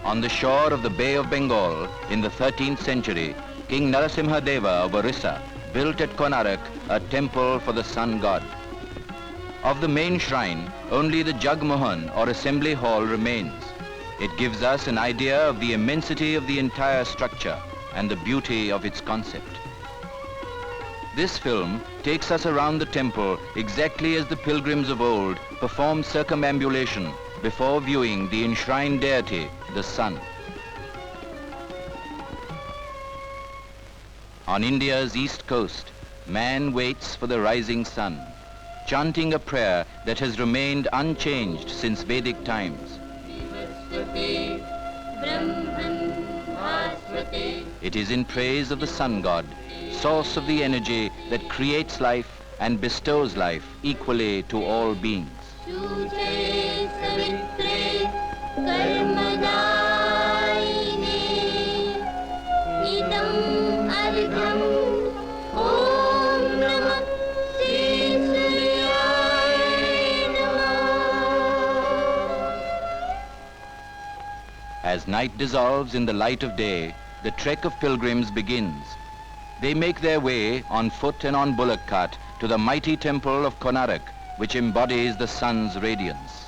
On the shore of the Bay of Bengal in the 13th century, King Narasimha Deva of Orissa built at Konark a temple for the sun god. Of the main shrine, only the Jagmohan or assembly hall remains. It gives us an idea of the immensity of the entire structure and the beauty of its concept. This film takes us around the temple exactly as the pilgrims of old performed circumambulation before viewing the enshrined deity, the sun. On India's east coast, man waits for the rising sun, chanting a prayer that has remained unchanged since Vedic times. It is in praise of the sun god, source of the energy that creates life and bestows life equally to all beings. As night dissolves in the light of day, the trek of pilgrims begins. They make their way on foot and on bullock cart to the mighty temple of Konark, which embodies the sun's radiance.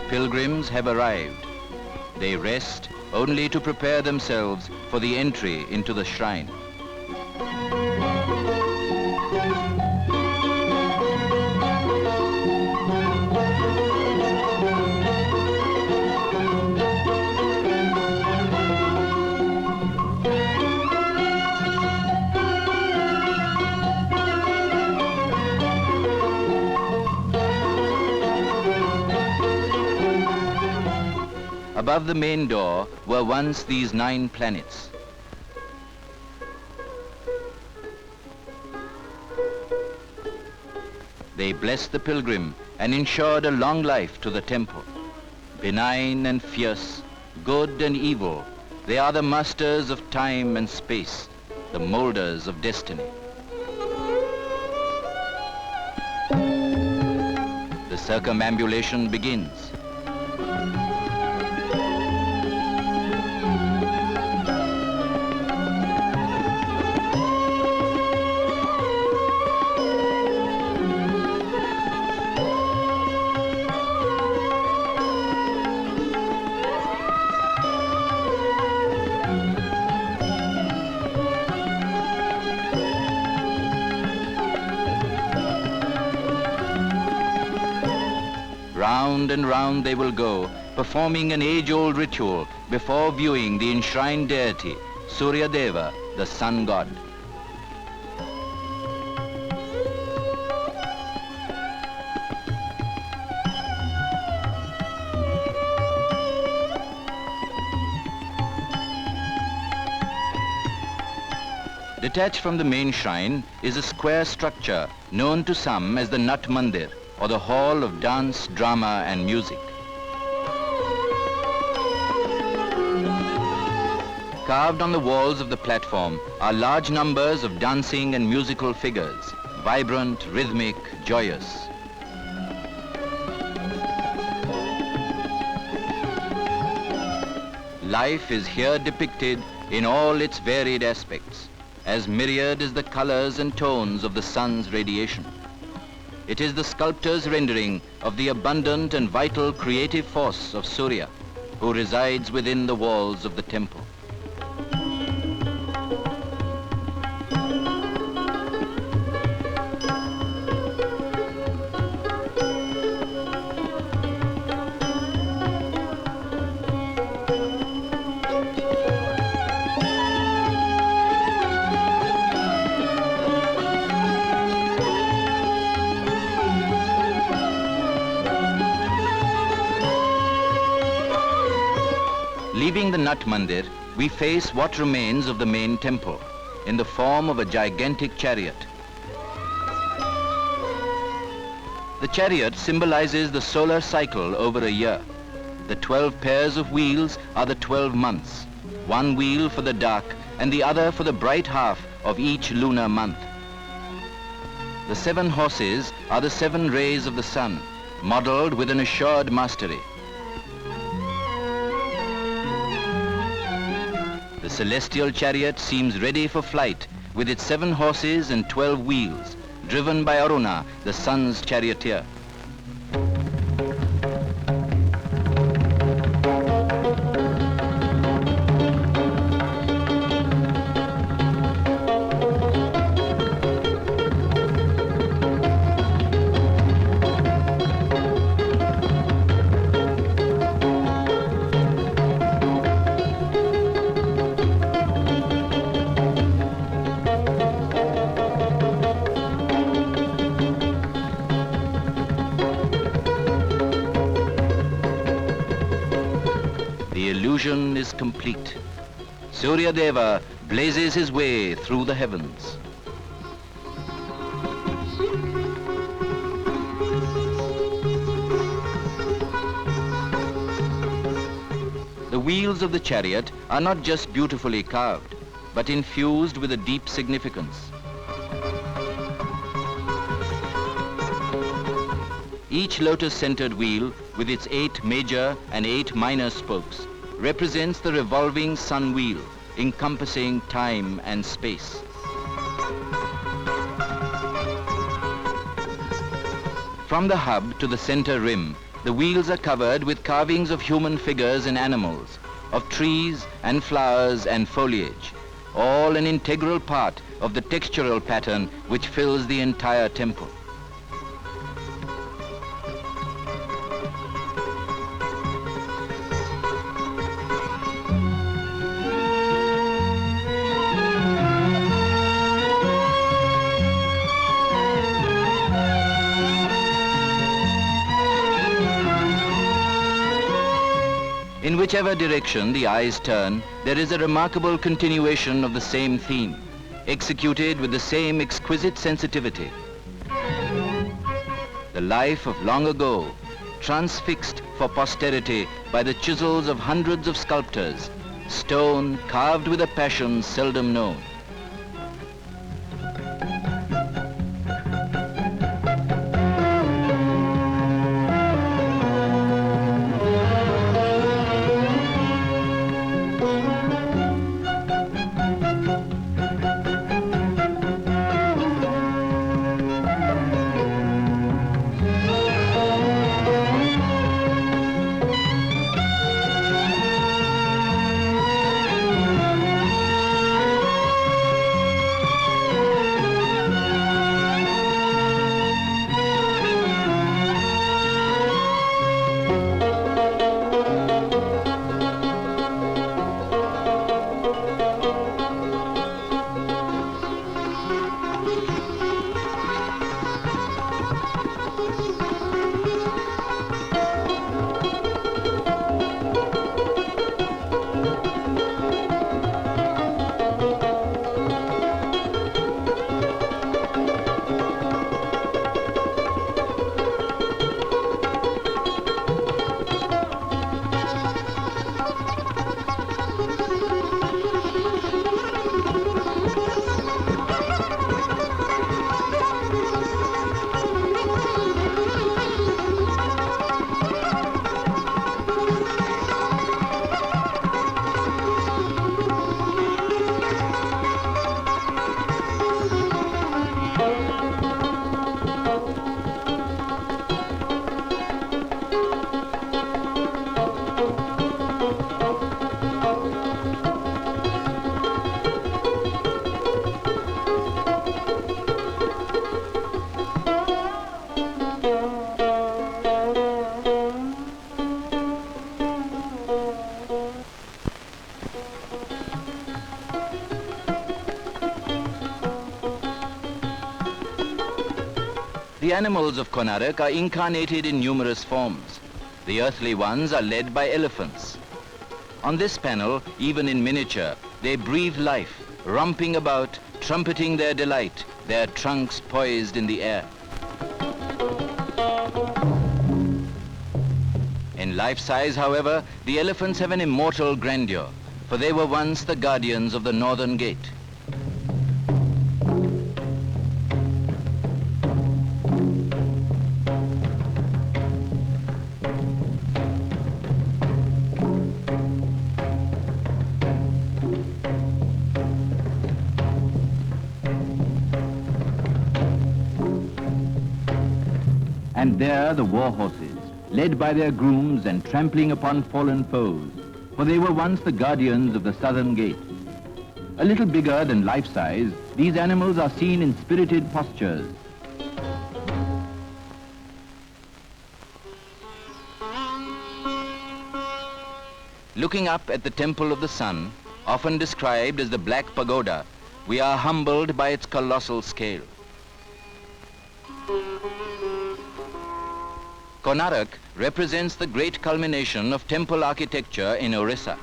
Pilgrims have arrived. They rest only to prepare themselves for the entry into the shrine. Above the main door were once these 9 planets. They blessed the pilgrim and ensured a long life to the temple. Benign and fierce, good and evil, they are the masters of time and space, the molders of destiny. The circumambulation begins. Round and round they will go, performing an age-old ritual before viewing the enshrined deity, Surya Deva, the sun god. Detached from the main shrine is a square structure known to some as the Nat Mandir, or the hall of dance, drama and music. Carved on the walls of the platform are large numbers of dancing and musical figures, vibrant, rhythmic, joyous. Life is here depicted in all its varied aspects, as myriad as the colors and tones of the sun's radiation. It is the sculptor's rendering of the abundant and vital creative force of Surya, who resides within the walls of the temple. Nat Mandir, we face what remains of the main temple in the form of a gigantic chariot. The chariot symbolizes the solar cycle over a year. The 12 pairs of wheels are the 12 months, one wheel for the dark and the other for the bright half of each lunar month. The 7 horses are the 7 rays of the sun, modeled with an assured mastery. The celestial chariot seems ready for flight with its 7 horses and 12 wheels, driven by Aruna, the sun's charioteer. The illusion is complete. Surya Deva blazes his way through the heavens. The wheels of the chariot are not just beautifully carved, but infused with a deep significance. Each lotus-centered wheel, with its 8 major and 8 minor spokes, represents the revolving sun wheel, encompassing time and space. From the hub to the center rim, the wheels are covered with carvings of human figures and animals, of trees and flowers and foliage, all an integral part of the textural pattern which fills the entire temple. In whichever direction the eyes turn, there is a remarkable continuation of the same theme, executed with the same exquisite sensitivity. The life of long ago, transfixed for posterity by the chisels of hundreds of sculptors, stone carved with a passion seldom known. The animals of Konark are incarnated in numerous forms. The earthly ones are led by elephants. On this panel, even in miniature, they breathe life, romping about, trumpeting their delight, their trunks poised in the air. In life-size, however, the elephants have an immortal grandeur, for they were once the guardians of the northern gate. And there the war horses, led by their grooms and trampling upon fallen foes, for they were once the guardians of the southern gate. A little bigger than life-size, these animals are seen in spirited postures. Looking up at the Temple of the Sun, often described as the Black Pagoda, we are humbled by its colossal scale. Konark represents the great culmination of temple architecture in Orissa.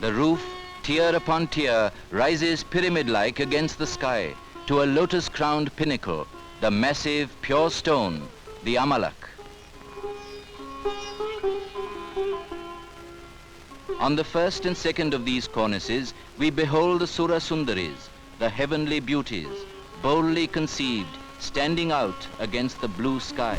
The roof, tier upon tier, rises pyramid-like against the sky to a lotus-crowned pinnacle, the massive, pure stone, the Amalak. On the first and second of these cornices, we behold the Sura Sundaris, the heavenly beauties, boldly conceived, standing out against the blue sky.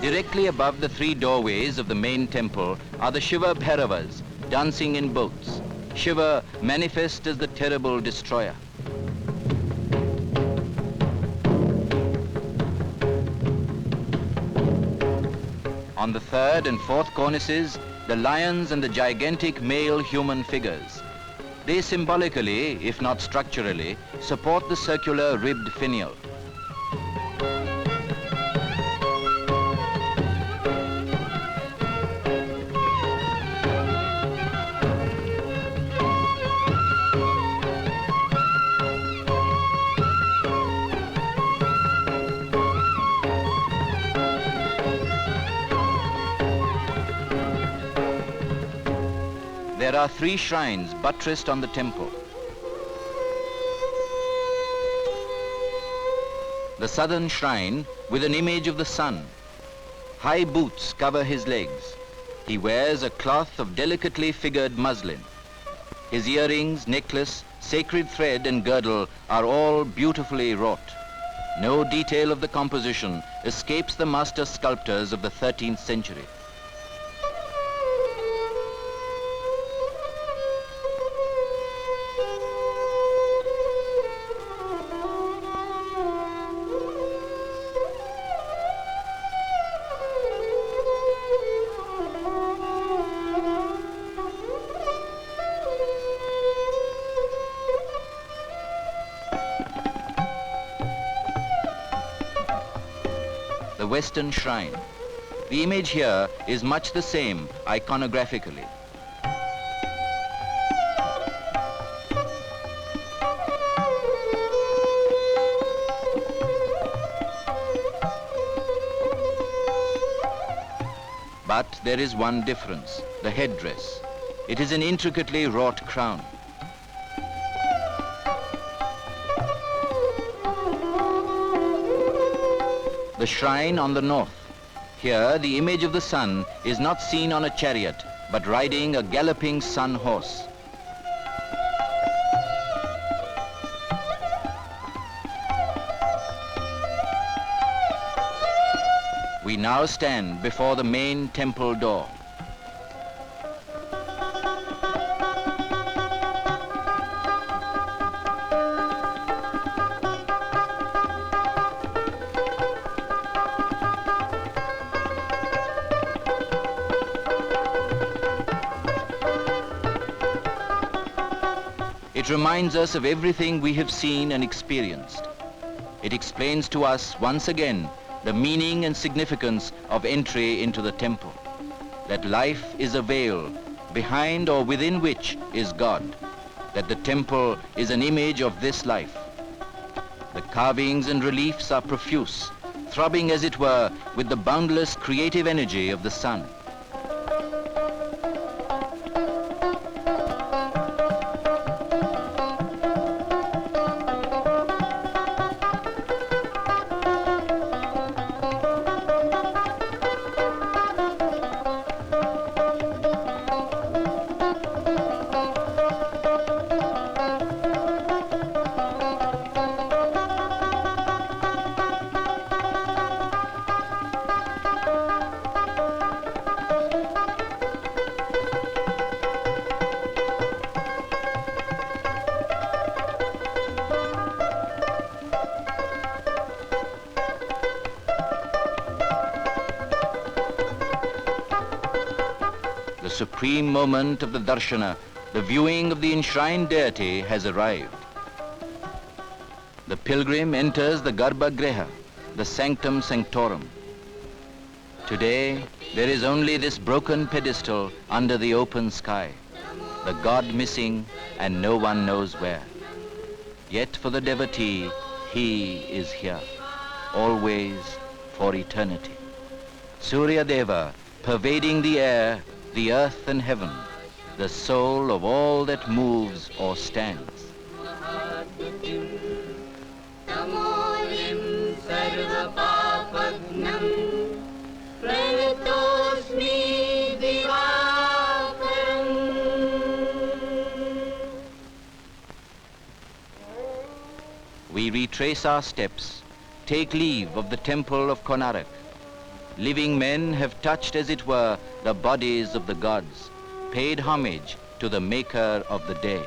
Directly above the three doorways of the main temple are the Shiva Bhairavas, dancing in boats. Shiva manifest as the terrible destroyer. On the third and fourth cornices, the lions and the gigantic male human figures. They symbolically, if not structurally, support the circular ribbed finial. There are three shrines buttressed on the temple. The southern shrine with an image of the sun. High boots cover his legs. He wears a cloth of delicately figured muslin. His earrings, necklace, sacred thread and girdle are all beautifully wrought. No detail of the composition escapes the master sculptors of the 13th century. Western shrine. The image here is much the same iconographically. But there is one difference, the headdress. It is an intricately wrought crown. The shrine on the north. Here, the image of the sun is not seen on a chariot, but riding a galloping sun horse. We now stand before the main temple door. It reminds us of everything we have seen and experienced. It explains to us once again the meaning and significance of entry into the temple, that life is a veil, behind or within which is God, that the temple is an image of this life. The carvings and reliefs are profuse, throbbing as it were with the boundless creative energy of the sun. The supreme moment of the Darshana, the viewing of the enshrined deity, has arrived. The pilgrim enters the Garbhagriha, the sanctum sanctorum. Today, there is only this broken pedestal under the open sky, the god missing and no one knows where. Yet for the devotee, he is here, always for eternity. Surya Deva, pervading the air, the earth and heaven, the soul of all that moves or stands. We retrace our steps, take leave of the temple of Konark. Living men have touched, as it were, the bodies of the gods, paid homage to the maker of the day.